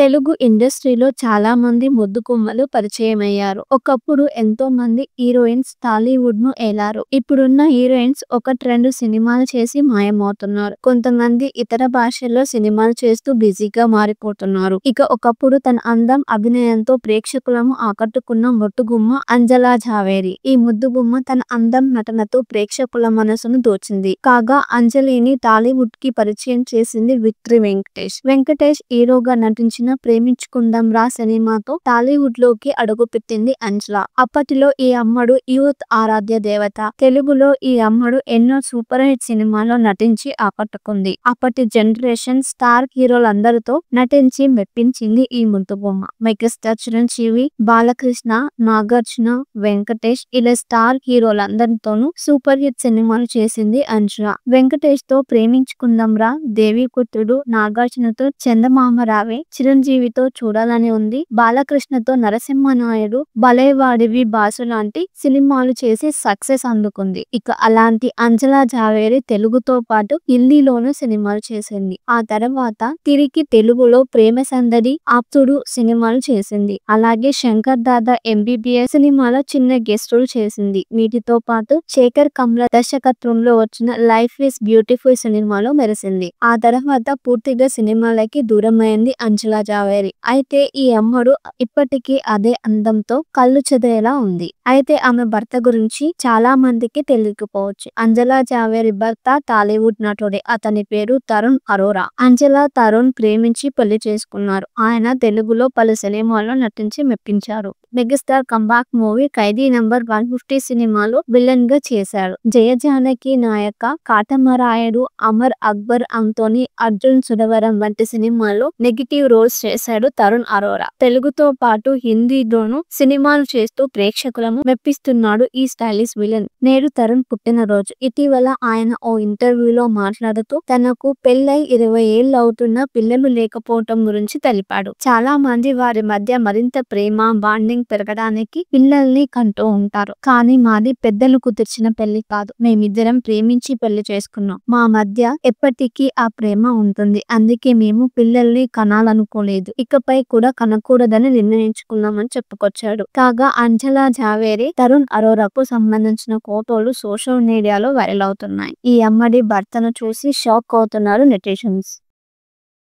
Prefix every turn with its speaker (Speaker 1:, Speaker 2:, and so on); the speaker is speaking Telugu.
Speaker 1: తెలుగు ఇండస్ట్రీలో చాలా మంది ముద్దుగుమ్మలు పరిచయమయ్యారు. ఒకప్పుడు ఎంతో మంది హీరోయిన్స్ టాలీవుడ్‌ను ఏలారు. ఇప్పుడున్న హీరోయిన్స్ 1, 2 సినిమాలు చేసి మాయమవుతున్నారు. కొంతమంది ఇతర భాషల్లో సినిమాలు చేస్తూ బిజీగా మారిపోతున్నారు. ఇక ఒకప్పుడు తన అందం, అభినయంతో ప్రేక్షకులను ఆకట్టుకున్న ముద్దుగుమ్మ అంజలా జావేరి. ఈ ముద్దుగుమ్మ తన అందం, నటనతో ప్రేక్షకుల మనసును దోచింది. కాగా అంజలిని టాలీవుడ్‌కి పరిచయం చేసింది విక్టరీ వెంకటేష్. వెంకటేష్ హీరోగా నటించిన ప్రేమించుకుందాం రా సినిమాతో టాలీవుడ్‌లోకి అడుగుపెట్టింది అంజల. అప్పటిలో ఈ అమ్మడు యూత్ ఆరాధ్య దేవత. తెలుగులో ఈ అమ్మడు ఎన్నో సూపర్ హిట్ సినిమాల్లో నటించి ఆకట్టుకుంది. అప్పటి జనరేషన్ స్టార్ హీరోలందరితో నటించి మెప్పించింది ఈ ముద్దుబొమ్మ. మెగాస్టార్ చిరంజీవి, బాలకృష్ణ, నాగార్జున, వెంకటేష్ ఇలా స్టార్ హీరోలందరితోనూ సూపర్ హిట్ సినిమాలు చేసింది అంజల. వెంకటేష్ తో ప్రేమించుకుందాం రా, దేవిపుత్రుడు, నాగార్జునతో చందమామ రావే, చిరంజీవితో చూడాలని ఉంది, బాలకృష్ణతో నరసింహనాయుడు, భలేవాడివి బాసు లాంటి సినిమాలు చేసి సక్సెస్ అందుకుంది. ఇక అలాంటి అంజలా జావేరి తెలుగుతో పాటు హిందీలోనూ సినిమాలు చేసింది. ఆ తర్వాత తిరిగి తెలుగులో ప్రేమ సందడి, ఆప్తుడు సినిమాలు చేసింది. అలాగే శంకర్ దాదా ఎంబీబీఎస్ సినిమాలో చిన్న గెస్ట్ రోల్ చేసింది. వీటితో పాటు శేఖర్ కమ్ల దర్శకత్వంలో వచ్చిన లైఫ్ ఈస్ బ్యూటిఫుల్ సినిమాలో మెరిసింది. ఆ తర్వాత పూర్తిగా సినిమాలకి దూరమైంది అంజలా జావేరి. అయితే ఈ అమ్మడు ఇప్పటికీ అదే అందంతో కళ్ళు చెదిరేలా ఉంది. అయితే ఆమె భర్త గురించి చాలా మందికి తెలియకపోవచ్చు. అంజలా జావేరి భర్త టాలీవుడ్ నటుడే. అతని పేరు తరుణ్ అరోరా. అంజలా, తరుణ్ ప్రేమించి పెళ్లి చేసుకున్నారు. ఆయన తెలుగులో పలు సినిమాల్లో నటించి మెప్పించారు. మెగాస్టార్ కంబ్యాక్ మూవీ ఖైదీ నంబర్ 150 సినిమాలో విలన్ గా చేశాడు. జయజానకి నాయక, కాటమరాయుడు, అమర్ అక్బర్ అంతోని, అర్జున్ సురవరం వంటి సినిమాల్లో నెగిటివ్ రోల్స్ చేశాడు తరుణ్ అరోరా. తెలుగుతో పాటు హిందీలోనూ సినిమాలు చేస్తూ ప్రేక్షకులను మెప్పిస్తున్నాడు ఈ స్టైలిష్ విలన్. నేడు తరుణ్ పుట్టినరోజు. ఇటీవల ఆయన ఓ ఇంటర్వ్యూలో మాట్లాడుతూ తనకు పెళ్లై 20 ఏళ్లు అవుతున్నా పిల్లలు లేకపోవటం గురించి తెలిపాడు. చాలా మంది వారి మధ్య మరింత ప్రేమ, బాండింగ్ పెరగడానికి పిల్లల్ని కంటూ ఉంటారు. కానీ మాది పెద్దలు కుదిర్చిన పెళ్లి కాదు. మేమిద్దరం ప్రేమించి పెళ్లి చేసుకున్నాం. మా మధ్య ఎప్పటికీ ఆ ప్రేమ ఉంటుంది. అందుకే మేము పిల్లల్ని కనాలనుకోలేదు. ఇకపై కూడా కనకూడదని నిర్ణయించుకున్నామని చెప్పుకొచ్చాడు. కాగా అంజలా జావేరి, తరుణ్ అరోరాకు సంబంధించిన ఫోటోలు సోషల్ మీడియాలో వైరల్ అవుతున్నాయి. ఈ అమ్మడి భర్తను చూసి షాక్ అవుతున్నారు నెటిజన్స్.